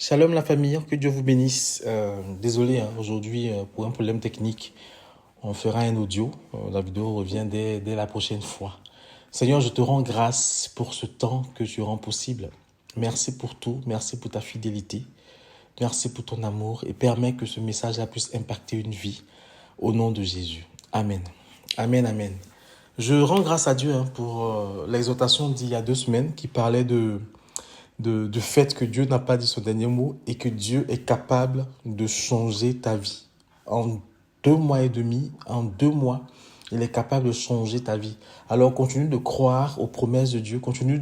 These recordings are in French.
Shalom la famille, que Dieu vous bénisse. Désolé, aujourd'hui pour un problème technique, on fera un audio. La vidéo revient dès la prochaine fois. Seigneur, je te rends grâce pour ce temps que tu rends possible. Merci pour tout, merci pour ta fidélité, merci pour ton amour et permets que ce message puisse impacter une vie au nom de Jésus. Amen. Amen, amen. Je rends grâce à Dieu pour l'exhortation d'il y a 2 semaines qui parlait du fait que Dieu n'a pas dit son dernier mot et que Dieu est capable de changer ta vie. En 2 mois et demi, en 2 mois, il est capable de changer ta vie. Alors continue de croire aux promesses de Dieu, continue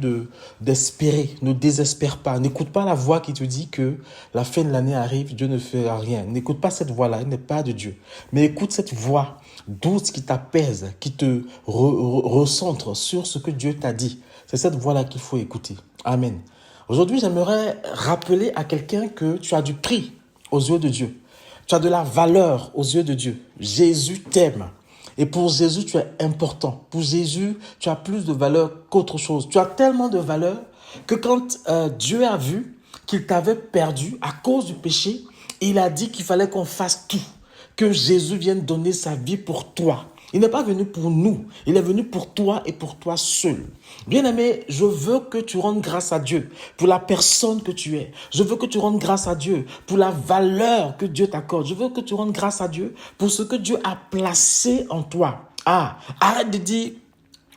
d'espérer, ne désespère pas. N'écoute pas la voix qui te dit que la fin de l'année arrive, Dieu ne fera rien. N'écoute pas cette voix-là, elle n'est pas de Dieu. Mais écoute cette voix douce qui t'apaise, qui te recentre sur ce que Dieu t'a dit. C'est cette voix-là qu'il faut écouter. Amen. Aujourd'hui, j'aimerais rappeler à quelqu'un que tu as du prix aux yeux de Dieu. Tu as de la valeur aux yeux de Dieu. Jésus t'aime. Et pour Jésus, tu es important. Pour Jésus, tu as plus de valeur qu'autre chose. Tu as tellement de valeur que quand Dieu a vu qu'il t'avait perdu à cause du péché, il a dit qu'il fallait qu'on fasse tout. Que Jésus vienne donner sa vie pour toi. Il n'est pas venu pour nous, il est venu pour toi et pour toi seul. Bien-aimé, je veux que tu rendes grâce à Dieu pour la personne que tu es. Je veux que tu rendes grâce à Dieu pour la valeur que Dieu t'accorde. Je veux que tu rendes grâce à Dieu pour ce que Dieu a placé en toi. Arrête de dire: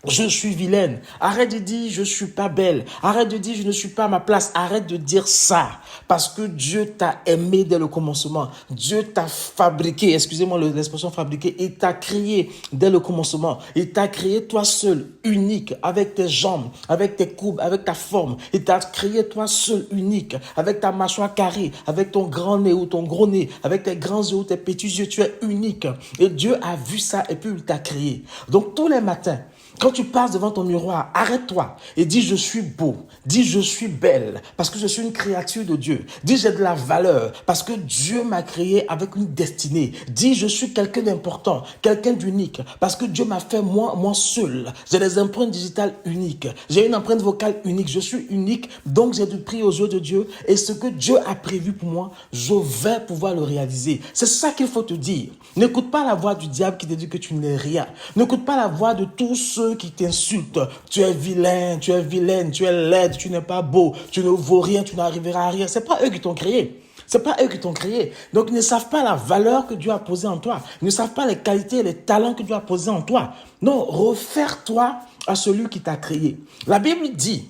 je suis vilaine. Arrête de dire je suis pas belle. Arrête de dire je ne suis pas à ma place. Arrête de dire ça. Parce que Dieu t'a aimé dès le commencement. Dieu t'a fabriqué, excusez-moi l'expression fabriqué, il t'a créé dès le commencement. Il t'a créé toi seul, unique, avec tes jambes, avec tes courbes, avec ta forme. Il t'a créé toi seul, unique, avec ta mâchoire carrée, avec ton grand nez ou ton gros nez, avec tes grands yeux ou tes petits yeux. Tu es unique. Et Dieu a vu ça et puis il t'a créé. Donc tous les matins, quand tu passes devant ton miroir, arrête-toi et dis: je suis beau, dis: je suis belle, parce que je suis une créature de Dieu. Dis: j'ai de la valeur, parce que Dieu m'a créé avec une destinée. Dis: je suis quelqu'un d'important, quelqu'un d'unique, parce que Dieu m'a fait moi seul. J'ai des empreintes digitales uniques, j'ai une empreinte vocale unique, je suis unique, donc j'ai du prix aux yeux de Dieu, et ce que Dieu a prévu pour moi, je vais pouvoir le réaliser. C'est ça qu'il faut te dire. N'écoute pas la voix du diable qui te dit que tu n'es rien. N'écoute pas la voix de tous ceux qui t'insultent. Tu es vilain, tu es vilaine, tu es laide, tu n'es pas beau, tu ne vaux rien, tu n'arriveras à rien. C'est pas eux qui t'ont créé. C'est pas eux qui t'ont créé. Donc, ils ne savent pas la valeur que Dieu a posée en toi. Ils ne savent pas les qualités et les talents que Dieu a posés en toi. Non, réfère-toi à celui qui t'a créé. La Bible dit,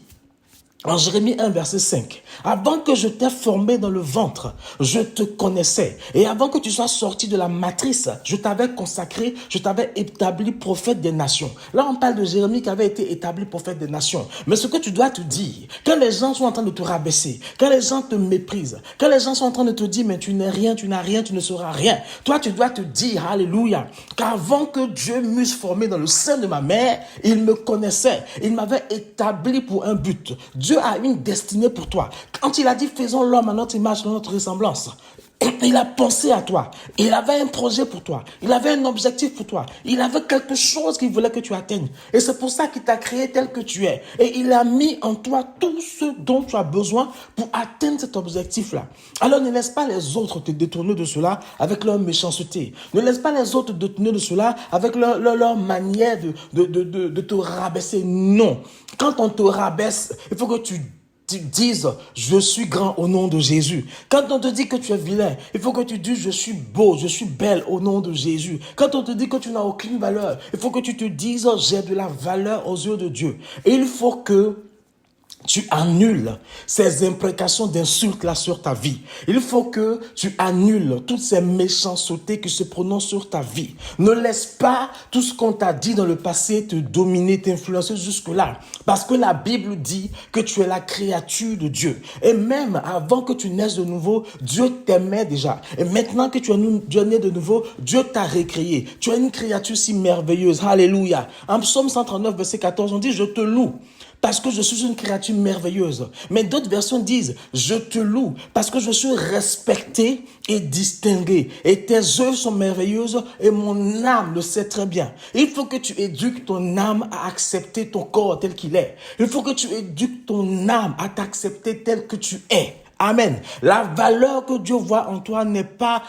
en Jérémie 1, verset 5, avant que je t'ai formé dans le ventre, je te connaissais. Et avant que tu sois sorti de la matrice, je t'avais consacré, je t'avais établi prophète des nations. Là, on parle de Jérémie qui avait été établi prophète des nations. Mais ce que tu dois te dire, quand les gens sont en train de te rabaisser, quand les gens te méprisent, quand les gens sont en train de te dire: mais tu n'es rien, tu n'as rien, tu ne seras rien. Toi, tu dois te dire, alléluia, qu'avant que Dieu m'eusse formé dans le sein de ma mère, il me connaissait. Il m'avait établi pour un but. Dieu a une destinée pour toi. Quand il a dit: faisons l'homme à notre image, à notre ressemblance, il a pensé à toi. Il avait un projet pour toi. Il avait un objectif pour toi. Il avait quelque chose qu'il voulait que tu atteignes. Et c'est pour ça qu'il t'a créé tel que tu es. Et il a mis en toi tout ce dont tu as besoin pour atteindre cet objectif-là. Alors ne laisse pas les autres te détourner de cela avec leur méchanceté. Ne laisse pas les autres te détourner de cela avec leur manière de te rabaisser. Non. Quand on te rabaisse, il faut que tu dises: je suis grand au nom de Jésus. Quand on te dit que tu es vilain, il faut que tu dises: je suis beau, je suis belle au nom de Jésus. Quand on te dit que tu n'as aucune valeur, il faut que tu te dises: j'ai de la valeur aux yeux de Dieu. Et il faut que tu annules ces imprécations d'insultes là sur ta vie. Il faut que tu annules toutes ces méchancetés qui se prononcent sur ta vie. Ne laisse pas tout ce qu'on t'a dit dans le passé te dominer, t'influencer jusque-là. Parce que la Bible dit que tu es la créature de Dieu. Et même avant que tu naisses de nouveau, Dieu t'aimait déjà. Et maintenant que tu es né de nouveau, Dieu t'a recréé. Tu es une créature si merveilleuse. Alléluia. En Psaume 139, verset 14, on dit: je te loue parce que je suis une créature merveilleuse. Mais d'autres versions disent: je te loue parce que je suis respecté et distingué. Et tes œuvres sont merveilleuses et mon âme le sait très bien. Il faut que tu éduques ton âme à accepter ton corps tel qu'il est. Il faut que tu éduques ton âme à t'accepter tel que tu es. Amen. La valeur que Dieu voit en toi n'est pas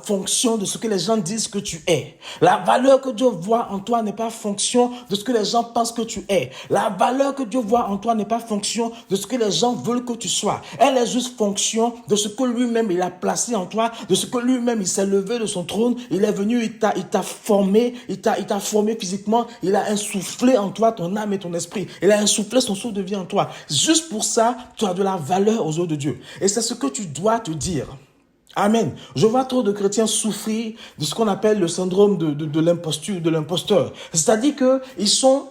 fonction de ce que les gens disent que tu es. La valeur que Dieu voit en toi n'est pas fonction de ce que les gens pensent que tu es. La valeur que Dieu voit en toi n'est pas fonction de ce que les gens veulent que tu sois. Elle est juste fonction de ce que lui-même il a placé en toi, de ce que lui-même il s'est levé de son trône, il est venu, il t'a formé, il t'a formé physiquement, il a insufflé en toi ton âme et ton esprit. Il a insufflé son souffle de vie en toi. Juste pour ça, tu as de la valeur aux yeux de Dieu. Et c'est ce que tu dois te dire. Amen. Je vois trop de chrétiens souffrir de ce qu'on appelle le syndrome de l'imposture, de l'imposteur. C'est-à-dire qu'ils sont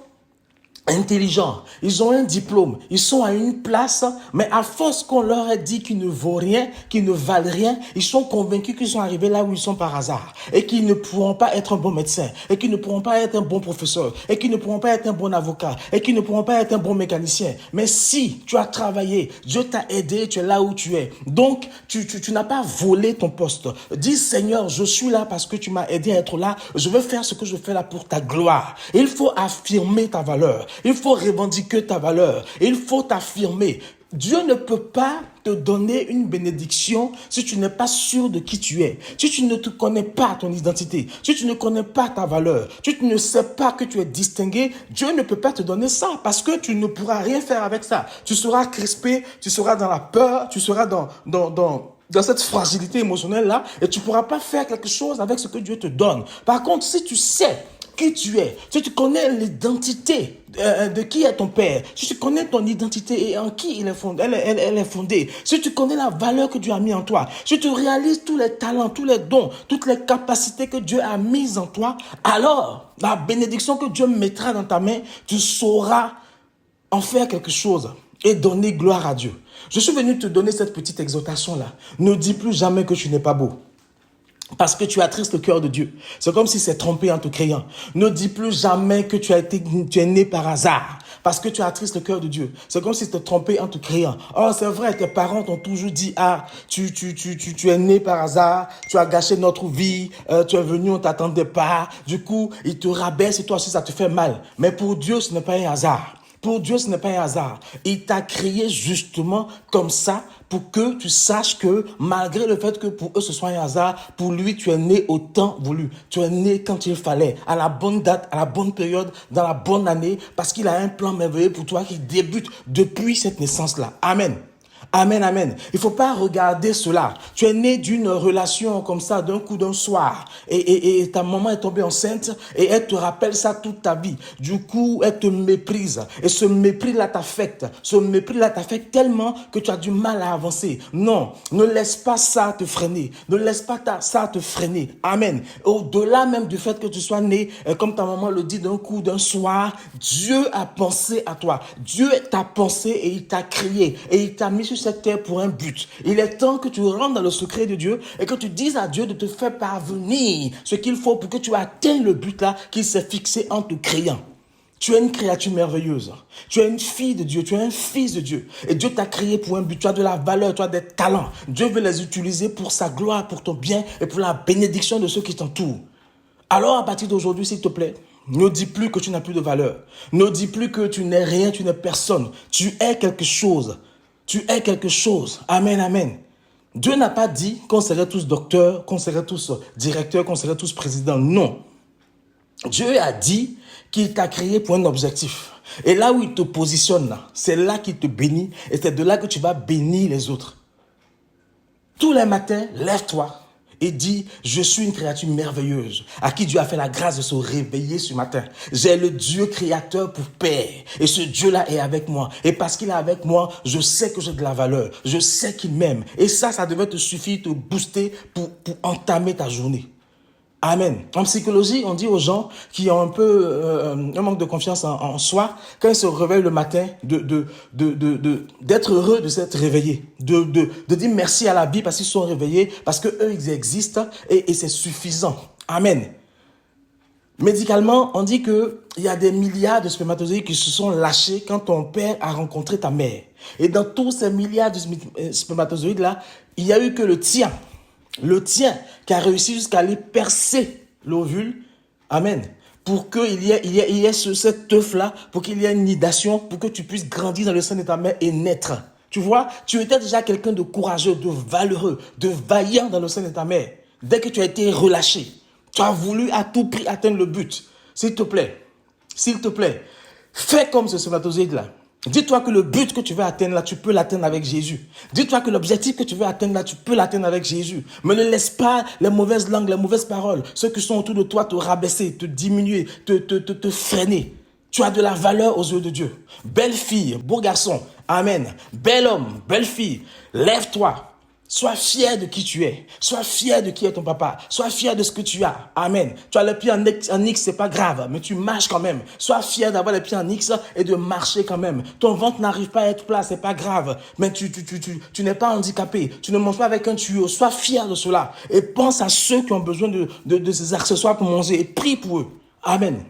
intelligents, ils ont un diplôme, ils sont à une place, mais à force qu'on leur a dit qu'ils ne vaut rien, qu'ils ne valent rien, ils sont convaincus qu'ils sont arrivés là où ils sont par hasard et qu'ils ne pourront pas être un bon médecin et qu'ils ne pourront pas être un bon professeur et qu'ils ne pourront pas être un bon avocat et qu'ils ne pourront pas être un bon mécanicien. Mais si tu as travaillé, Dieu t'a aidé, tu es là où tu es. Donc, tu n'as pas volé ton poste. Dis Seigneur, je suis là parce que tu m'as aidé à être là. Je veux faire ce que je fais là pour ta gloire. Il faut affirmer ta valeur. Il faut revendiquer ta valeur. Il faut t'affirmer. Dieu ne peut pas te donner une bénédiction si tu n'es pas sûr de qui tu es. Si tu ne te connais pas ton identité, si tu ne connais pas ta valeur, si tu ne sais pas que tu es distingué, Dieu ne peut pas te donner ça parce que tu ne pourras rien faire avec ça. Tu seras crispé, tu seras dans la peur, tu seras dans cette fragilité émotionnelle-là et tu ne pourras pas faire quelque chose avec ce que Dieu te donne. Par contre, si tu sais qui tu es, si tu connais l'identité de qui est ton père, si tu connais ton identité et en qui elle est fondée, si tu connais la valeur que Dieu a mis en toi, si tu réalises tous les talents, tous les dons, toutes les capacités que Dieu a mises en toi, alors la bénédiction que Dieu mettra dans ta main, tu sauras en faire quelque chose et donner gloire à Dieu. Je suis venu te donner cette petite exhortation-là. Ne dis plus jamais que tu n'es pas beau. Parce que tu attristes le cœur de Dieu. C'est comme si c'est trompé en te créant. Ne dis plus jamais que tu es né par hasard. Parce que tu attristes le cœur de Dieu. C'est comme si tu es trompé en te créant. Oh, c'est vrai, tes parents t'ont toujours dit, tu es né par hasard, tu as gâché notre vie, tu es venu, on t'attendait pas. Du coup, ils te rabaissent et toi aussi ça te fait mal. Mais pour Dieu, ce n'est pas un hasard. Pour Dieu, ce n'est pas un hasard. Il t'a créé justement comme ça pour que tu saches que malgré le fait que pour eux ce soit un hasard, pour lui tu es né au temps voulu. Tu es né quand il fallait, à la bonne date, à la bonne période, dans la bonne année, parce qu'il a un plan merveilleux pour toi qui débute depuis cette naissance-là. Amen. Amen, amen. Il faut pas regarder cela. Tu es né d'une relation comme ça, d'un coup, d'un soir. Et ta maman est tombée enceinte et elle te rappelle ça toute ta vie. Du coup, elle te méprise. Et ce mépris-là t'affecte. Ce mépris-là t'affecte tellement que tu as du mal à avancer. Non, ne laisse pas ça te freiner. Ne laisse pas ça te freiner. Amen. Au-delà même du fait que tu sois né, comme ta maman le dit, d'un coup, d'un soir, Dieu a pensé à toi. Dieu t'a pensé et il t'a créé. Et il t'a mis sur cette terre pour un but. Il est temps que tu rentres dans le secret de Dieu et que tu dises à Dieu de te faire parvenir ce qu'il faut pour que tu atteignes le but là qu'il s'est fixé en te créant. Tu es une créature merveilleuse. Tu es une fille de Dieu. Tu es un fils de Dieu. Et Dieu t'a créé pour un but. Tu as de la valeur, tu as des talents. Dieu veut les utiliser pour sa gloire, pour ton bien et pour la bénédiction de ceux qui t'entourent. Alors à partir d'aujourd'hui, s'il te plaît, ne dis plus que tu n'as plus de valeur. Ne dis plus que tu n'es rien, tu n'es personne. Tu es quelque chose. Tu es quelque chose. Amen, amen. Dieu n'a pas dit qu'on serait tous docteurs, qu'on serait tous directeurs, qu'on serait tous présidents. Non. Dieu a dit qu'il t'a créé pour un objectif. Et là où il te positionne, c'est là qu'il te bénit. Et c'est de là que tu vas bénir les autres. Tous les matins, lève-toi et dis, je suis une créature merveilleuse à qui Dieu a fait la grâce de se réveiller ce matin. J'ai le Dieu créateur pour père et ce Dieu-là est avec moi. Et parce qu'il est avec moi, je sais que j'ai de la valeur. Je sais qu'il m'aime. Et ça devait te suffire, te booster pour entamer ta journée. Amen. En psychologie, on dit aux gens qui ont un peu un manque de confiance en soi, quand ils se réveillent le matin, d'être heureux de s'être réveillés, de dire merci à la vie parce qu'ils sont réveillés, parce que eux ils existent et c'est suffisant. Amen. Médicalement, on dit que il y a des milliards de spermatozoïdes qui se sont lâchés quand ton père a rencontré ta mère. Et dans tous ces milliards de spermatozoïdes là, il y a eu que le tien qui a réussi jusqu'à aller percer l'ovule, amen, pour qu'il y ait cet œuf-là, pour qu'il y ait une nidation, pour que tu puisses grandir dans le sein de ta mère et naître. Tu vois, tu étais déjà quelqu'un de courageux, de valeureux, de vaillant dans le sein de ta mère. Dès que tu as été relâché, tu as voulu à tout prix atteindre le but. S'il te plaît, fais comme ce spermatozoïde là. Dis-toi que le but que tu veux atteindre là, tu peux l'atteindre avec Jésus. Dis-toi que l'objectif que tu veux atteindre là, tu peux l'atteindre avec Jésus. Mais ne laisse pas les mauvaises langues, les mauvaises paroles, ceux qui sont autour de toi te rabaisser, te diminuer, te freiner. Tu as de la valeur aux yeux de Dieu. Belle fille, beau garçon, amen. Bel homme, belle fille, lève-toi. Sois fier de qui tu es. Sois fier de qui est ton papa. Sois fier de ce que tu as. Amen. Tu as les pieds en X, c'est pas grave, mais tu marches quand même. Sois fier d'avoir les pieds en X et de marcher quand même. Ton ventre n'arrive pas à être plat, c'est pas grave, mais tu n'es pas handicapé. Tu ne manges pas avec un tuyau. Sois fier de cela. Et pense à ceux qui ont besoin de ces accessoires pour manger et prie pour eux. Amen.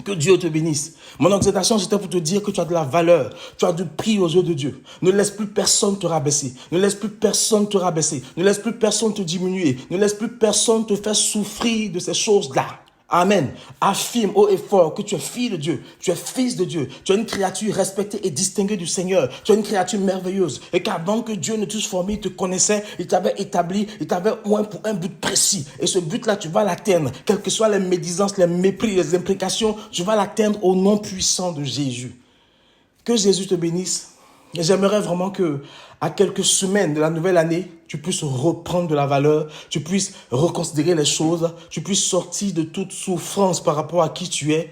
Que Dieu te bénisse. Mon exhortation, c'était pour te dire que tu as de la valeur. Tu as du prix aux yeux de Dieu. Ne laisse plus personne te rabaisser. Ne laisse plus personne te rabaisser. Ne laisse plus personne te diminuer. Ne laisse plus personne te faire souffrir de ces choses-là. Amen. Affirme haut et fort que tu es fille de Dieu. Tu es fils de Dieu. Tu es une créature respectée et distinguée du Seigneur. Tu es une créature merveilleuse. Et qu'avant que Dieu ne t'eusse formé, il te connaissait, il t'avait établi, il t'avait oint pour un but précis. Et ce but-là, tu vas l'atteindre. Quelles que soient les médisances, les mépris, les imprécations, tu vas l'atteindre au nom puissant de Jésus. Que Jésus te bénisse. Et j'aimerais vraiment que, à quelques semaines de la nouvelle année, tu puisses reprendre de la valeur, tu puisses reconsidérer les choses, tu puisses sortir de toute souffrance par rapport à qui tu es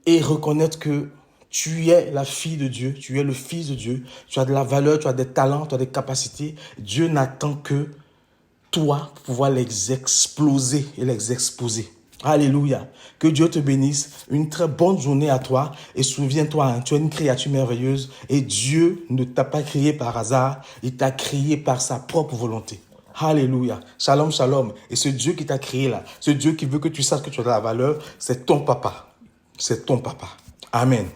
et reconnaître que tu es la fille de Dieu, tu es le fils de Dieu, tu as de la valeur, tu as des talents, tu as des capacités. Dieu n'attend que toi pour pouvoir les exploser et les exposer. Alléluia. Que Dieu te bénisse. Une très bonne journée à toi. Et souviens-toi, tu es une créature merveilleuse. Et Dieu ne t'a pas créé par hasard. Il t'a créé par sa propre volonté. Alléluia. Shalom, shalom. Et ce Dieu qui t'a créé là, ce Dieu qui veut que tu saches que tu as de la valeur, c'est ton papa. C'est ton papa. Amen.